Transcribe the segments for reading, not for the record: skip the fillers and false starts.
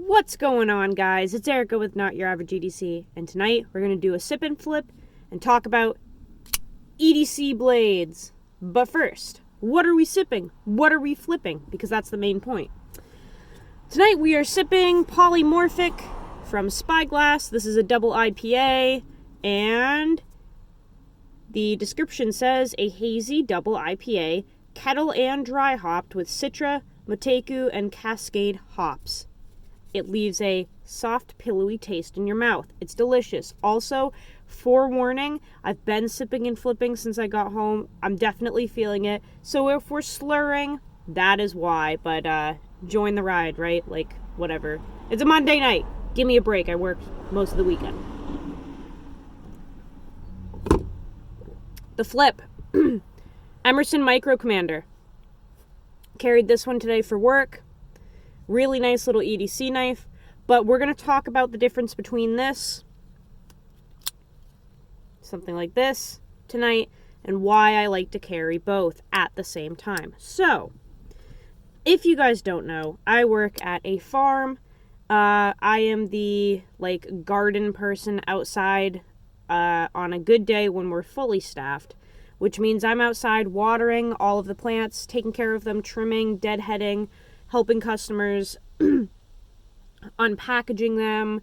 What's going on, guys? It's Erica with Not Your Average EDC, and tonight we're going to do a sip and flip and talk about EDC blades. But first, what are we sipping? What are we flipping? Because that's the main point. Tonight we are sipping Polymorphic from Spyglass. This is a double IPA, and the description says a hazy double IPA, kettle and dry hopped with Citra, Moteku, and Cascade hops. It leaves a soft, pillowy taste in your mouth. It's delicious. Also, forewarning, I've been sipping and flipping since I got home. I'm definitely feeling it. So if we're slurring, that is why. But join the ride, right? Like, whatever. It's a Monday night. Give me a break. I work most of the weekend. The flip. Emerson Micro Commander. Carried this one today for work. Really nice little EDC knife, but we're going to talk about the difference between this, something like this, tonight, and why I like to carry both at the same time. So, if you guys don't know, I work at a farm. I am the, garden person outside on a good day when we're fully staffed, which means I'm outside watering all of the plants, taking care of them, trimming, deadheading, helping customers, unpackaging them,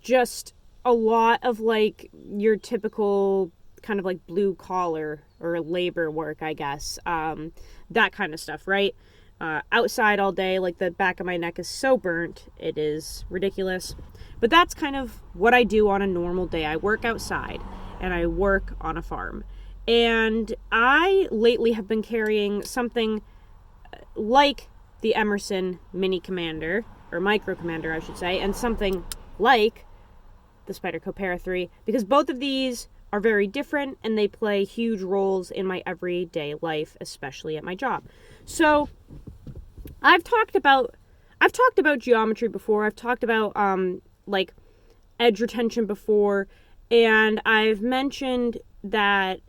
just a lot of your typical kind of blue collar or labor work, I guess, that kind of stuff, right? Outside all day, the back of my neck is so burnt, it is ridiculous. But that's kind of what I do on a normal day. I work outside and I work on a farm. And I lately have been carrying something like the Emerson Mini Commander, or Micro Commander, I should say, and something like the Spyderco Para 3, because both of these are very different and they play huge roles in my everyday life, especially at my job. So, I've talked about geometry before. I've talked about edge retention before, and I've mentioned that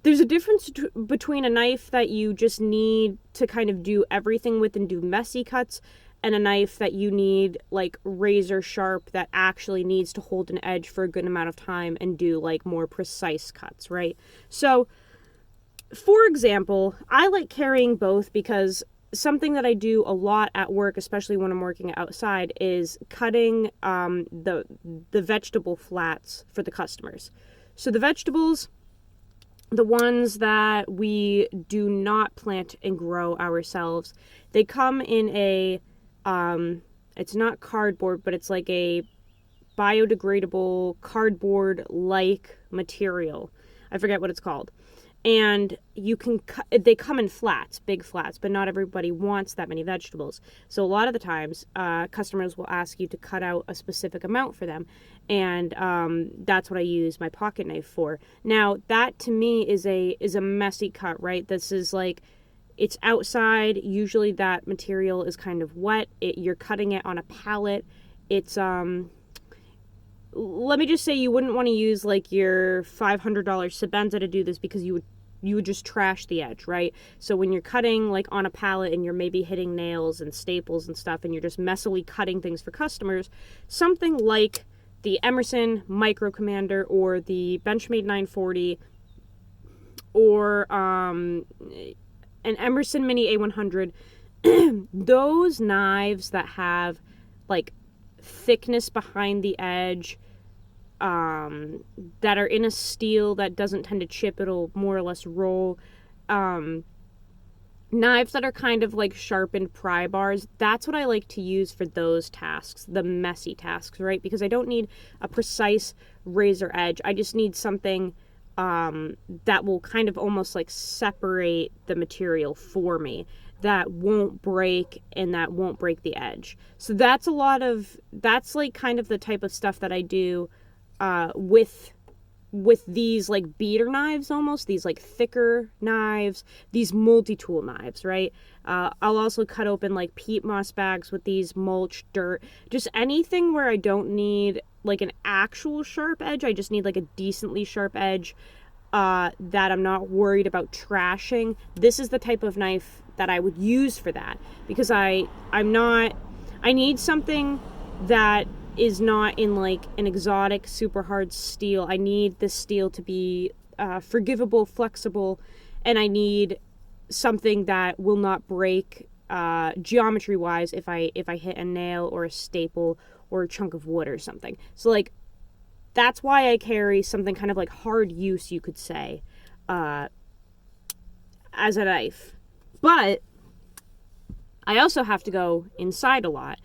there's a difference between a knife that you just need to kind of do everything with and do messy cuts, and a knife that you need razor sharp that actually needs to hold an edge for a good amount of time and do more precise cuts, right? So, for example, I like carrying both because something that I do a lot at work, especially when I'm working outside, is cutting the vegetable flats for the customers. So the vegetables, the ones that we do not plant and grow ourselves, they come in a, it's not cardboard, but it's like a biodegradable cardboard-like material. I forget what it's called. And they come in flats, big flats, but not everybody wants that many vegetables. So a lot of the times, customers will ask you to cut out a specific amount for them. And that's what I use my pocket knife for. Now, that to me is a messy cut, right? This is it's outside. Usually that material is kind of wet. You're cutting it on a pallet. It's, let me just say, you wouldn't want to use your $500 Sebenza to do this because you would just trash the edge, right? So when you're cutting on a pallet and you're maybe hitting nails and staples and stuff and you're just messily cutting things for customers, something like the Emerson Micro Commander or the Benchmade 940 or an Emerson Mini A100, those knives that have thickness behind the edge, that are in a steel that doesn't tend to chip, it'll more or less roll, knives that are kind of sharpened pry bars, that's what I like to use for those tasks, the messy tasks, right? Because I don't need a precise razor edge. I just need something that will kind of almost separate the material for me, that won't break and that won't break the edge. So that's kind of the type of stuff that I do with these beater knives, almost these thicker knives, these multi-tool knives, right? I'll also cut open peat moss bags with these, mulch, dirt, just anything where I don't need an actual sharp edge. I just need a decently sharp edge. that I'm not worried about trashing, this is the type of knife that I would use for that, because I need something that is not in like an exotic super hard steel. I need the steel to be forgivable, flexible, and I need something that will not break geometry wise if I hit a nail or a staple or a chunk of wood or something. So like that's why I carry something kind of like hard use, you could say, as a knife. But I also have to go inside a lot.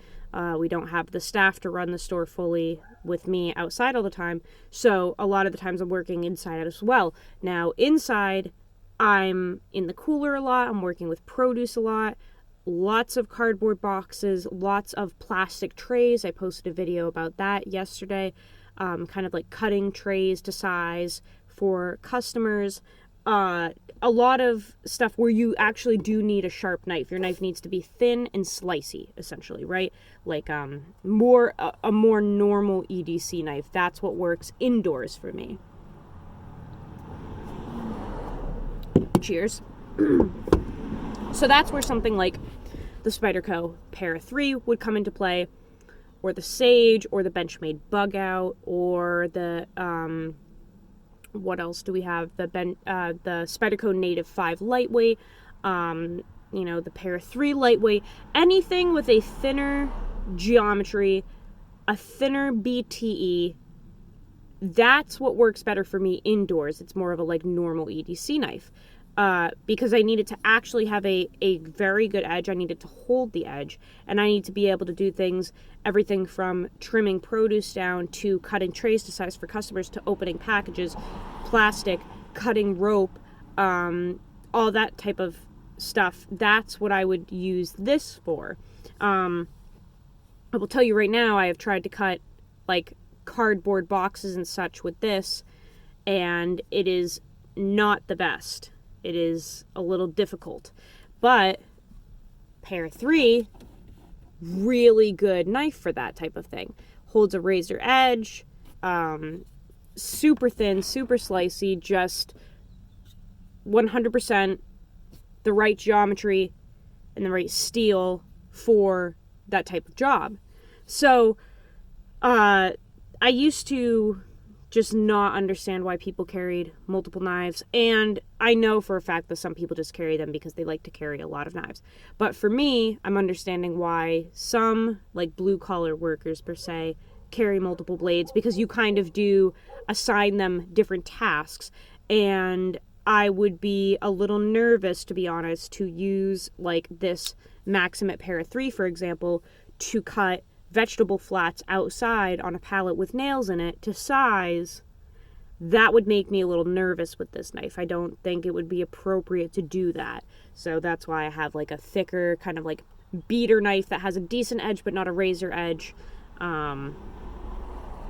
We don't have the staff to run the store fully with me outside all the time, so a lot of the times I'm working inside as well. Now, inside, I'm in the cooler a lot, I'm working with produce a lot, lots of cardboard boxes, lots of plastic trays. I posted a video about that yesterday, kind of like cutting trays to size for customers. A lot of stuff where you actually do need a sharp knife. Your knife needs to be thin and slicey, essentially, right? Like a more normal EDC knife. That's what works indoors for me. Cheers. So that's where something like the Spyderco Para 3 would come into play, or the Sage, or the Benchmade Bug Out, or the what else do we have? The Spyderco Native 5 Lightweight, the Para 3 Lightweight. Anything with a thinner geometry, a thinner BTE, that's what works better for me indoors. It's more of a like normal EDC knife. Because I need it to actually have a very good edge. I need it to hold the edge. And I need to be able to do things, everything from trimming produce down to cutting trays to size for customers to opening packages, plastic, cutting rope, all that type of stuff. That's what I would use this for. I will tell you right now, I have tried to cut like cardboard boxes and such with this, and it is not the best. It is a little difficult. But Para 3, really good knife for that type of thing. Holds a razor edge, super thin, super slicey, just 100% the right geometry and the right steel for that type of job. So, I used to just not understand why people carried multiple knives, and I know for a fact that some people just carry them because they like to carry a lot of knives. But for me, I'm understanding why some, like blue-collar workers per se, carry multiple blades, because you kind of do assign them different tasks, and I would be a little nervous, to be honest, to use like this Maximate Para 3, for example, to cut vegetable flats outside on a pallet with nails in it to size. That would make me a little nervous with this knife. I don't think it would be appropriate to do that. So that's why I have like a thicker kind of like beater knife that has a decent edge but not a razor edge.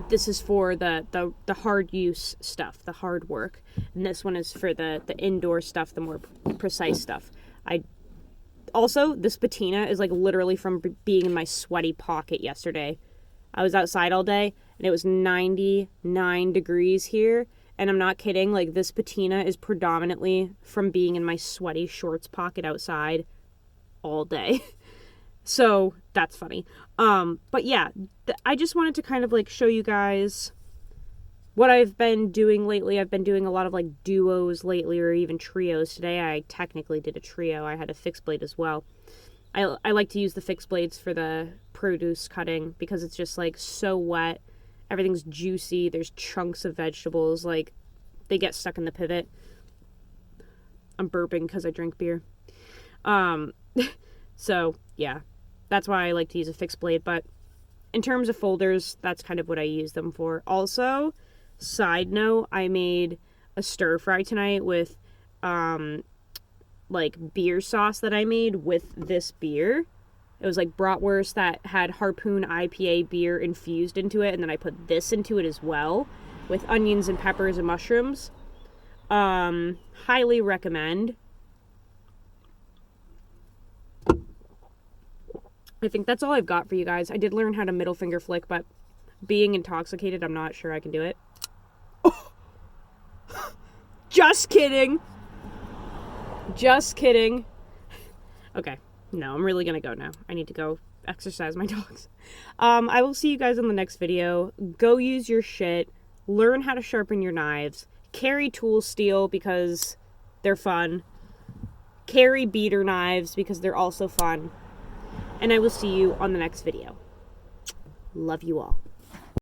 This is for the hard use stuff, the hard work. And this one is for the indoor stuff, the more precise stuff. Also, this patina is like literally from being in my sweaty pocket yesterday. I was outside all day and it was 99 degrees here. And I'm not kidding, like this patina is predominantly from being in my sweaty shorts pocket outside all day. So that's funny. But yeah, I just wanted to kind of like show you guys what I've been doing lately. I've been doing a lot of like duos lately, or even trios. Today I technically did a trio. I had a fixed blade as well. I like to use the fixed blades for the produce cutting because it's just like so wet. Everything's juicy. There's chunks of vegetables. Like they get stuck in the pivot. I'm burping because I drink beer. So yeah, that's why I like to use a fixed blade. But in terms of folders, that's kind of what I use them for. Also, side note, I made a stir fry tonight with like beer sauce that I made with this beer. It was like bratwurst that had Harpoon IPA beer infused into it, and then I put this into it as well with onions and peppers and mushrooms. Highly recommend. I think that's all I've got for you guys. I did learn how to middle finger flick, but being intoxicated, I'm not sure I can do it. Just kidding. Just kidding. Okay. No, I'm really gonna go now. I need to go exercise my dogs. I will see you guys in the next video. Go use your shit. Learn how to sharpen your knives. Carry tool steel because they're fun. Carry beater knives because they're also fun. And I will see you on the next video. Love you all.